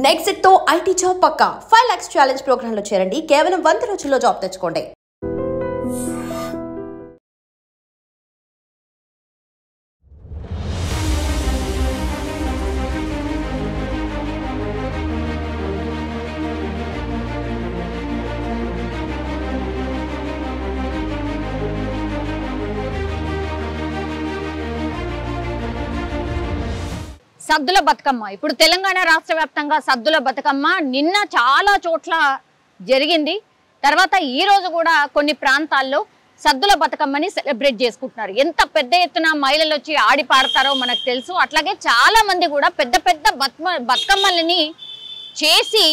Next తో IT job పక్కా 5 lakhs challenge program లో చేరండి. కేవలం 100 రోజుల్లో జాబ్ తెచ్చుకోండి. సద్దుల బతుకమ్మ ఇప్పుడు తెలంగాణ రాష్ట్ర వ్యాప్తంగా సద్దుల బతుకమ్మ నిన్న చాలా చోట్ల జరిగింది. తర్వాత ఈ రోజు కూడా కొన్ని ప్రాంతాల్లో సద్దుల బతుకమ్మని సెలబ్రేట్ చేసుకుంటున్నారు. ఎంత పెద్ద ఎత్తున మహిళలు వచ్చి ఆడి పాడతారో మనకు తెలుసు. అట్లాగే చాలా మంది కూడా పెద్ద పెద్ద బతుకమ్మలని చేసి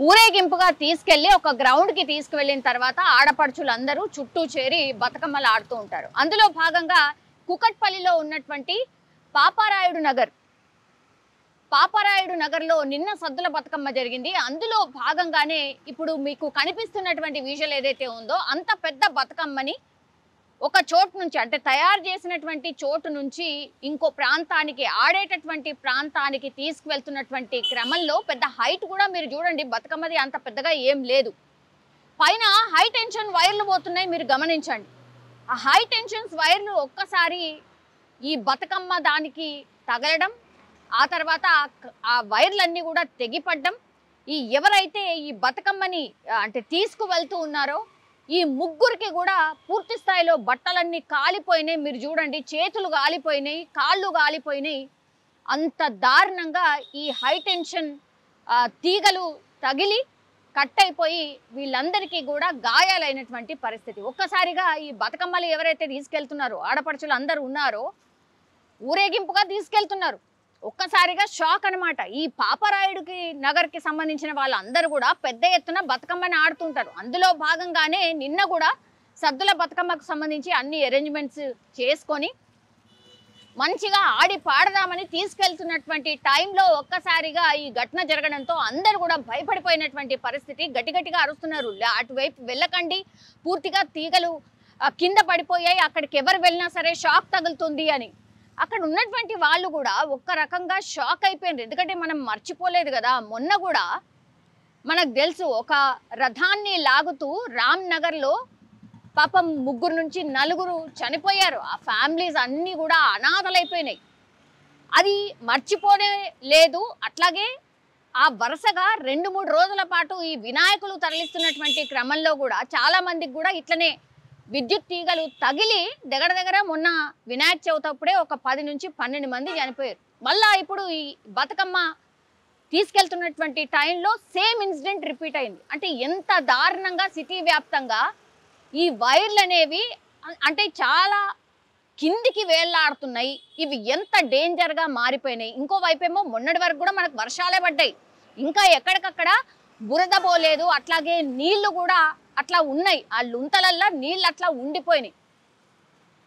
ఊరేగింపుగా తీసుకెళ్లి ఒక గ్రౌండ్కి తీసుకువెళ్ళిన తర్వాత ఆడపడుచులందరూ చుట్టూ చేరి బతుకమ్మలు ఆడుతూ ఉంటారు. అందులో భాగంగా కుకట్పల్లిలో ఉన్నటువంటి పాపారాయుడు నగర్లో నిన్న సద్దుల బతుకమ్మ జరిగింది. అందులో భాగంగానే ఇప్పుడు మీకు కనిపిస్తున్నటువంటి విజువల్ ఏదైతే ఉందో అంత పెద్ద బతుకమ్మని ఒక చోటు నుంచి అంటే తయారు చేసినటువంటి చోటు నుంచి ఇంకో ప్రాంతానికి ఆడేటటువంటి ప్రాంతానికి తీసుకువెళ్తున్నటువంటి క్రమంలో పెద్ద హైట్ కూడా మీరు చూడండి, బతుకమ్మది అంత పెద్దగా ఏం లేదు. పైన హై టెన్షన్ వైర్లు పోతున్నాయి, మీరు గమనించండి. ఆ హై టెన్షన్స్ వైర్లు ఒక్కసారి ఈ బతుకమ్మ దానికి తగలడం, ఆ తర్వాత ఆ వైర్లన్నీ కూడా తెగిపడ్డం, ఎవరైతే ఈ బతుకమ్మని అంటే తీసుకువెళ్తూ ఉన్నారో ఈ ముగ్గురికి కూడా పూర్తి స్థాయిలో బట్టలన్నీ కాలిపోయినాయి. మీరు చూడండి, చేతులు కాలిపోయినాయి, కాళ్ళు కాలిపోయినాయి. అంత దారుణంగా ఈ హై టెన్షన్ తీగలు తగిలి కట్ అయిపోయి వీళ్ళందరికీ కూడా గాయాలైనటువంటి పరిస్థితి. ఒక్కసారిగా ఈ బతుకమ్మలు ఎవరైతే తీసుకెళ్తున్నారో ఆడపడుచులు అందరూ ఉన్నారో ఊరేగింపుగా తీసుకెళ్తున్నారు. ఒక్కసారిగా షాక్ అనమాట. ఈ పాపారాయుడికి నగర్కి సంబంధించిన వాళ్ళందరూ కూడా పెద్ద ఎత్తున బతుకమ్మని ఆడుతుంటారు. అందులో భాగంగానే నిన్న కూడా సద్దుల బతుకమ్మకు సంబంధించి అన్ని అరేంజ్మెంట్స్ చేసుకొని మంచిగా ఆడి పాడదామని తీసుకెళ్తున్నటువంటి టైంలో ఒక్కసారిగా ఈ ఘటన జరగడంతో అందరూ కూడా భయపడిపోయినటువంటి పరిస్థితి. గట్టిగట్టిగా అరుస్తున్నారు, అటువైపు వెళ్ళకండి, పూర్తిగా తీగలు కింద పడిపోయాయి, అక్కడికి ఎవరు వెళ్ళినా సరే షాక్ తగులుతుంది అని. అక్కడ ఉన్నటువంటి వాళ్ళు కూడా ఒక్క రకంగా షాక్ అయిపోయింది. ఎందుకంటే మనం మర్చిపోలేదు కదా, మొన్న కూడా మనకు తెలుసు ఒక రథాన్ని లాగుతూ రామ్ నగర్లో పాపం 3 నుంచి 4 చనిపోయారు. ఆ ఫ్యామిలీస్ అన్నీ కూడా అనాథలైపోయినాయి. అది మర్చిపోనే లేదు. అట్లాగే ఆ వరుసగా 2-3 రోజుల పాటు ఈ వినాయకులు తరలిస్తున్నటువంటి క్రమంలో కూడా చాలా మందికి కూడా ఇట్లనే విద్యుత్ తీగలు తగిలి దగ్గర మొన్న వినాయక చవితి అప్పుడే ఒక 10 నుంచి 12 మంది చనిపోయారు. మళ్ళా ఇప్పుడు ఈ బతుకమ్మ తీసుకెళ్తున్నటువంటి టైంలో సేమ్ ఇన్సిడెంట్ రిపీట్ అయింది. అంటే ఎంత దారుణంగా సిటీ వ్యాప్తంగా ఈ వైర్లు అనేవి అంటే చాలా కిందికి వేళ్లాడుతున్నాయి. ఇవి ఎంత డేంజర్గా మారిపోయినాయి. ఇంకోవైపేమో మొన్నటి వరకు కూడా మనకు వర్షాలే పడ్డాయి, ఇంకా ఎక్కడికక్కడ బురద పోలేదు, అట్లాగే నీళ్లు కూడా అట్లా ఉన్నాయి, ఆ లుంతలల్లో నీళ్ళు అట్లా ఉండిపోయినాయి.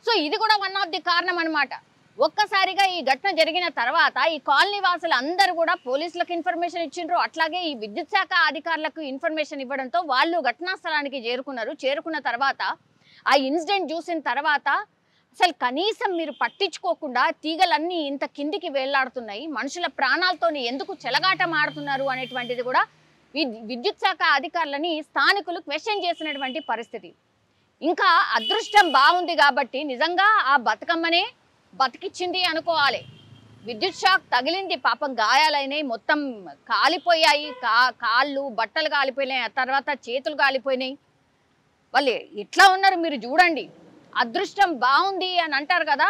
సో ఇది కూడా వన్ ఆఫ్ ది కారణం అనమాట. ఒక్కసారిగా ఈ ఘటన జరిగిన తర్వాత ఈ కాలనీ వాసులు అందరూ కూడా పోలీసులకు ఇన్ఫర్మేషన్ ఇచ్చిండ్రు, అట్లాగే ఈ విద్యుత్ శాఖ అధికారులకు ఇన్ఫర్మేషన్ ఇవ్వడంతో వాళ్ళు ఘటనా స్థలానికి చేరుకున్నారు. చేరుకున్న తర్వాత ఆ ఇన్సిడెంట్ చూసిన తర్వాత అసలు కనీసం మీరు పట్టించుకోకుండా తీగలన్నీ ఇంత కిందికి వేళ్లాడుతున్నాయి, మనుషుల ప్రాణాలతోని ఎందుకు చెలగాటం ఆడుతున్నారు అనేటువంటిది కూడా విద్యుత్ శాఖ అధికారులని స్థానికులు క్వశ్చన్ చేసినటువంటి పరిస్థితి. ఇంకా అదృష్టం బాగుంది కాబట్టి నిజంగా ఆ బతుకమ్మనే బతికిచ్చింది అనుకోవాలి. విద్యుత్ షాక్ తగిలింది, పాపం గాయాలైనాయి, మొత్తం కాలిపోయాయి, కాళ్ళు బట్టలు కాలిపోయినాయి, ఆ తర్వాత చేతులు కాలిపోయినాయి. వాళ్ళు ఎట్లా ఉన్నారు మీరు చూడండి. అదృష్టం బాగుంది అని అంటారు కదా,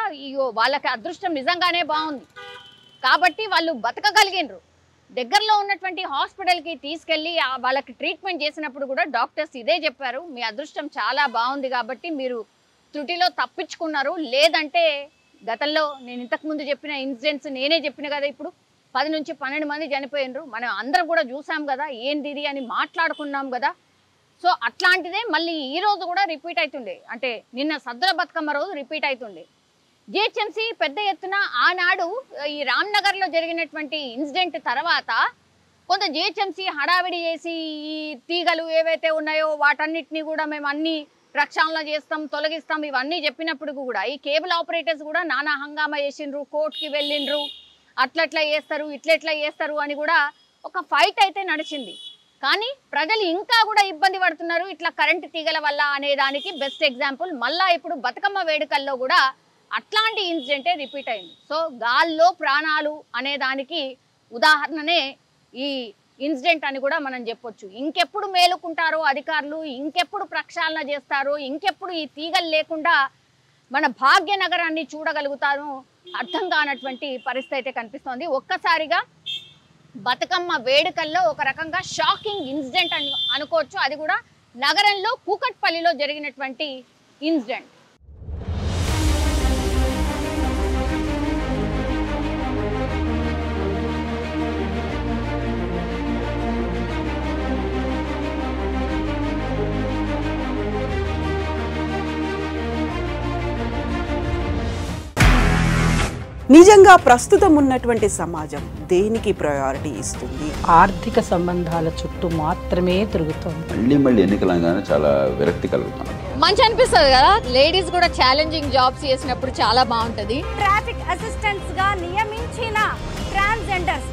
వాళ్ళకి అదృష్టం నిజంగానే బాగుంది కాబట్టి వాళ్ళు బతకగలిగినరు. దగ్గరలో ఉన్నటువంటి హాస్పిటల్కి తీసుకెళ్ళి వాళ్ళకి ట్రీట్మెంట్ చేసినప్పుడు కూడా డాక్టర్స్ ఇదే చెప్పారు, మీ అదృష్టం చాలా బాగుంది కాబట్టి మీరు త్రుటిలో తప్పించుకున్నారు, లేదంటే గతంలో నేను ఇంతకుముందు చెప్పిన ఇన్సిడెంట్స్ నేనే చెప్పిన కదా, ఇప్పుడు 10 నుంచి 12 మంది చనిపోయినరు, మనం అందరం కూడా చూసాం కదా, ఏంది ఇది అని మాట్లాడుకున్నాం కదా. సో అట్లాంటిదే మళ్ళీ ఈ రోజు కూడా రిపీట్ అవుతుండే, అంటే నిన్న సద్దుల బతుకమ్మ రోజు రిపీట్ అవుతుండే. జిహెచ్ఎంసీ పెద్ద ఎత్తున ఆనాడు ఈ రామ్నగర్లో జరిగినటువంటి ఇన్సిడెంట్ తర్వాత కొంత జిహెచ్ఎంసీ హడావిడి చేసి ఈ తీగలు ఏవైతే ఉన్నాయో వాటన్నిటినీ కూడా మేము అన్ని ప్రక్షాళన చేస్తాం, తొలగిస్తాం ఇవన్నీ చెప్పినప్పుడు కూడా ఈ కేబుల్ ఆపరేటర్స్ కూడా నానా హంగామా చేసిండ్రు, కోర్టుకి వెళ్ళిండ్రు, అట్లట్లా చేస్తారు ఇట్లెట్లా చేస్తారు అని కూడా ఒక ఫైట్ అయితే నడిచింది. కానీ ప్రజలు ఇంకా కూడా ఇబ్బంది పడుతున్నారు ఇట్లా కరెంటు తీగల వల్ల అనే దానికి బెస్ట్ ఎగ్జాంపుల్ మళ్ళా ఇప్పుడు బతుకమ్మ వేడుకల్లో కూడా అట్లాంటి ఇన్సిడెంటే రిపీట్ అయింది. సో గాల్లో ప్రాణాలు అనే దానికి ఉదాహరణనే ఈ ఇన్సిడెంట్ అని కూడా మనం చెప్పొచ్చు. ఇంకెప్పుడు మేలుకుంటారో అధికారులు, ఇంకెప్పుడు ప్రక్షాళన చేస్తారో, ఇంకెప్పుడు ఈ తీగలు లేకుండా మన భాగ్యనగరాన్ని చూడగలుగుతారో అర్థం కానటువంటి పరిస్థితి అయితే కనిపిస్తోంది. ఒక్కసారిగా బతుకమ్మ వేడుకల్లో ఒక రకంగా షాకింగ్ ఇన్సిడెంట్ అని అనుకోవచ్చు. అది కూడా నగరంలో కూకట్పల్లిలో జరిగినటువంటి ఇన్సిడెంట్. నిజంగా ప్రస్తుతం ఉన్నటువంటి సమాజం దేనికి ప్రయారిటీ ఇస్తుంది? ఆర్థిక సంబంధాల చుట్టూ మాత్రమే తిరుగుతోంది. మళ్ళీ ఎన్నికలంగానే చాలా విరక్తి కలుగుతున్నాం. మంచి అనిపిస్తుంది కదా, లేడీస్ కూడా ఛాలెంజింగ్ జాబ్స్ చేసినప్పుడు చాలా బాగుంటది. ట్రాఫిక్ అసిస్టెంట్స్ గా నియమించిన ట్రాన్స్జెండర్స్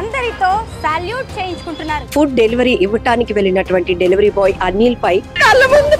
అందరితో సాల్యూట్ చేయించుకుంటున్నారు. ఫుడ్ డెలివరీ ఇవ్వటానికి వెళ్ళినటువంటి డెలివరీ బాయ్ అనిల్ పై కళ్ళ ముందు